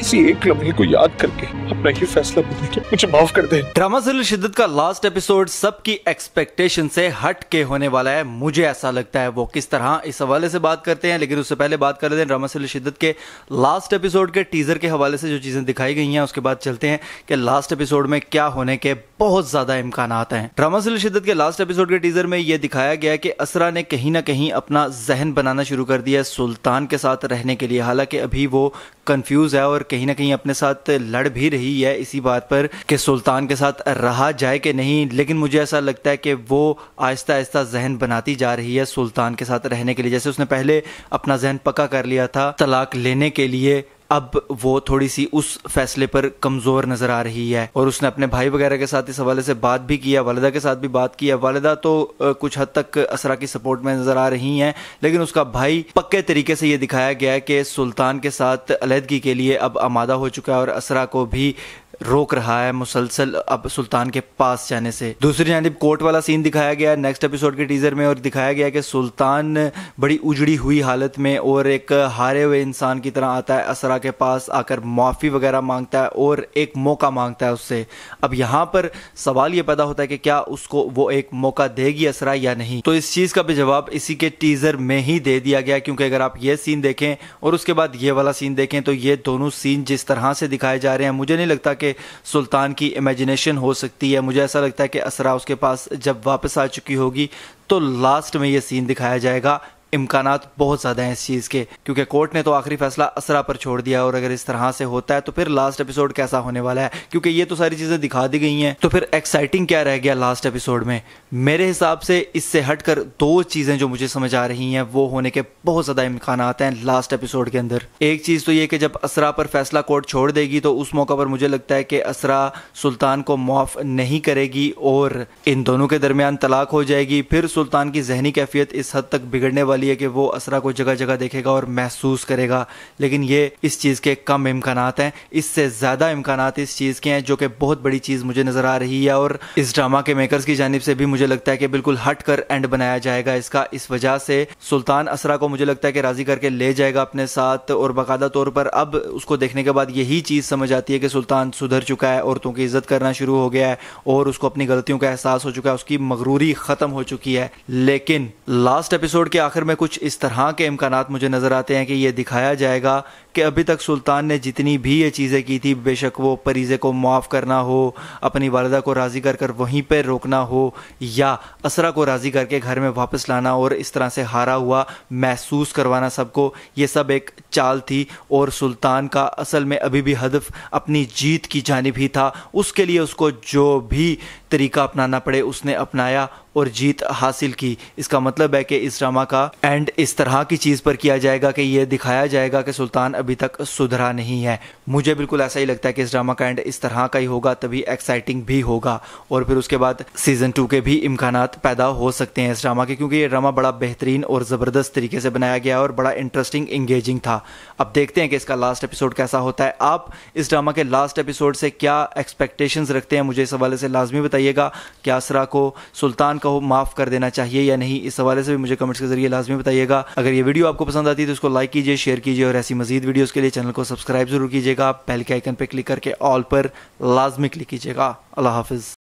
किसी एक लम्हे को याद करके अपना ये फैसला बदले कि मुझे माफ कर दे। ड्रामा सीरियल शिद्दत का लास्ट एपिसोड सबकी एक्सपेक्टेशन से हट के होने वाला है, मुझे ऐसा लगता है। वो किस तरह, इस हवाले से बात करते हैं, लेकिन उससे पहले बात कर लेते हैं ड्रामा सीरियल शिद्दत के लास्ट एपिसोड के टीजर के हवाले से जो चीजें दिखाई गई हैं। उसके बाद चलते हैं कि लास्ट एपिसोड में क्या होने के बहुत ज्यादा इम्कानात हैं। ड्रामा सीरियल शिद्दत के लास्ट एपिसोड के टीजर में यह दिखाया गया है कि असरा ने कहीं ना कहीं अपना जहन बनाना शुरू कर दिया है सुल्तान के साथ रहने के लिए। हालांकि अभी वो कंफ्यूज है और कहीं ना कहीं अपने साथ लड़ भी रही है इसी बात पर कि सुल्तान के साथ रहा जाए कि नहीं, लेकिन मुझे ऐसा लगता है कि वो आहिस्ता आहिस्ता जहन बनाती जा रही है सुल्तान के साथ रहने के लिए। जैसे उसने पहले अपना जहन पक्का कर लिया था तलाक लेने के लिए, अब वो थोड़ी सी उस फैसले पर कमजोर नजर आ रही है। और उसने अपने भाई वगैरह के साथ इस हवाले से बात भी किया, वालिदा के साथ भी बात की है। वालिदा तो कुछ हद तक असरा की सपोर्ट में नजर आ रही हैं, लेकिन उसका भाई पक्के तरीके से ये दिखाया गया है कि सुल्तान के साथ अलहदगी के लिए अब आमादा हो चुका है और असरा को भी रोक रहा है मुसलसल अब सुल्तान के पास जाने से। दूसरी जानिब कोर्ट वाला सीन दिखाया गया है नेक्स्ट एपिसोड के टीजर में, और दिखाया गया कि सुल्तान बड़ी उजड़ी हुई हालत में और एक हारे हुए इंसान की तरह आता है असरा के पास, आकर माफी वगैरह मांगता है और एक मौका मांगता है उससे। अब यहाँ पर सवाल ये पैदा होता है कि क्या उसको वो एक मौका देगी असरा या नहीं। तो इस चीज का भी जवाब इसी के टीजर में ही दे दिया गया, क्योंकि अगर आप ये सीन देखें और उसके बाद ये वाला सीन देखें तो ये दोनों सीन जिस तरह से दिखाए जा रहे हैं, मुझे नहीं लगता कि सुल्तान की इमेजिनेशन हो सकती है। मुझे ऐसा लगता है कि असरा उसके पास जब वापस आ चुकी होगी तो लास्ट में ये सीन दिखाया जाएगा। इम्कानात बहुत ज़्यादा हैं इस चीज़ के, क्योंकि कोर्ट ने तो आखिरी फैसला असरा पर छोड़ दिया। और अगर इस तरह से होता है तो फिर लास्ट एपिसोड कैसा होने वाला है, क्योंकि ये तो सारी चीज़ें दिखा दी गई हैं, तो फिर एक्साइटिंग क्या रह गया लास्ट एपिसोड में। मेरे हिसाब से इससे हटकर दो चीज़ें जो मुझे समझ आ रही हैं वो होने के बहुत ज़्यादा इम्कानात हैं लास्ट एपिसोड के अंदर। एक चीज़ तो ये कि जब असरा पर फैसला कोर्ट छोड़ देगी तो उस मौका पर मुझे लगता है कि असरा सुल्तान को माफ़ नहीं करेगी और इन दोनों के दरमियान तलाक हो जाएगी। फिर सुल्तान की जहनी कैफियत इस हद तक बिगड़ने वाली है कि वो असरा को जगह जगह देखेगा और महसूस करेगा। लेकिन ये इस चीज़ के कम इम्कानात हैं, इससे ज़्यादा इम्कानात इस चीज़ के हैं, जो कि बहुत बड़ी चीज़ मुझे नज़र आ रही है। और इस ड्रामा के मेकर्स की जानिब से भी मुझे लगता है कि बिल्कुल हट कर एंड बनाया जाएगा इसका। इस वजह से सुल्तान असरा को मुझे लगता है कि राज़ी करके ले जाएगा अपने साथ, और बाकायदा तौर पर अब उसको देखने के बाद यही चीज़ समझ आती है कि सुल्तान सुधर चुका है, औरतों की इज्जत करना शुरू हो गया है और उसको अपनी गलतियों का एहसास हो चुका है, उसकी मगरूरी ख़त्म हो चुकी है। लेकिन लास्ट एपिसोड के आखिर में कुछ इस तरह के इम्कानात मुझे नजर आते हैं कि ये दिखाया जाएगा कि अभी तक सुल्तान ने जितनी भी ये चीज़ें की थी, बेशक वो परीज़े को माफ़ करना हो, अपनी वालिदा को राज़ी कर कर वहीं पर रोकना हो, या असरा को राज़ी करके घर में वापस लाना और इस तरह से हारा हुआ महसूस करवाना सबको, ये सब एक चाल थी। और सुल्तान का असल में अभी भी हदफ अपनी जीत की जानिब ही था। उसके लिए उसको जो भी तरीका अपनाना पड़े उसने अपनाया और जीत हासिल की। इसका मतलब है कि इस ड्रामा का एंड इस तरह की चीज़ पर किया जाएगा कि ये दिखाया जाएगा कि सुल्तान अभी तक सुधरा नहीं है। मुझे बिल्कुल ऐसा ही लगता है कि इस ड्रामा का एंड इस तरह का ही होगा, तभी एक्साइटिंग भी होगा। और फिर उसके बाद सीजन 2 के भी इम्कानात पैदा हो सकते हैं इस ड्रामा के, क्योंकि ये ड्रामा बड़ा बेहतरीन और ज़बरदस्त तरीके से बनाया गया और बड़ा इंटरेस्टिंग इंगेजिंग था। अब देखते हैं कि इसका लास्ट एपिसोड कैसा होता है। आप इस ड्रामा के लास्ट एपिसोड से क्या एक्सपेक्टेशंस रखते हैं, मुझे इस हवाले से लाजमी बताइएगा। क्या असरा को सुल्तान को माफ़ कर देना चाहिए या नहीं, इस हवाले से भी मुझे कमेंट्स के जरिए लाजमी बताइएगा। अगर ये वीडियो आपको पसंद आती है तो इसको लाइक कीजिए, शेयर कीजिए, और ऐसी मजीद वीडियोस के लिए चैनल को सब्सक्राइब जरूर कीजिएगा। बेल के आइकन पर क्लिक करके ऑल पर लाजमी क्लिक कीजिएगा। अल्लाह हाफिज़।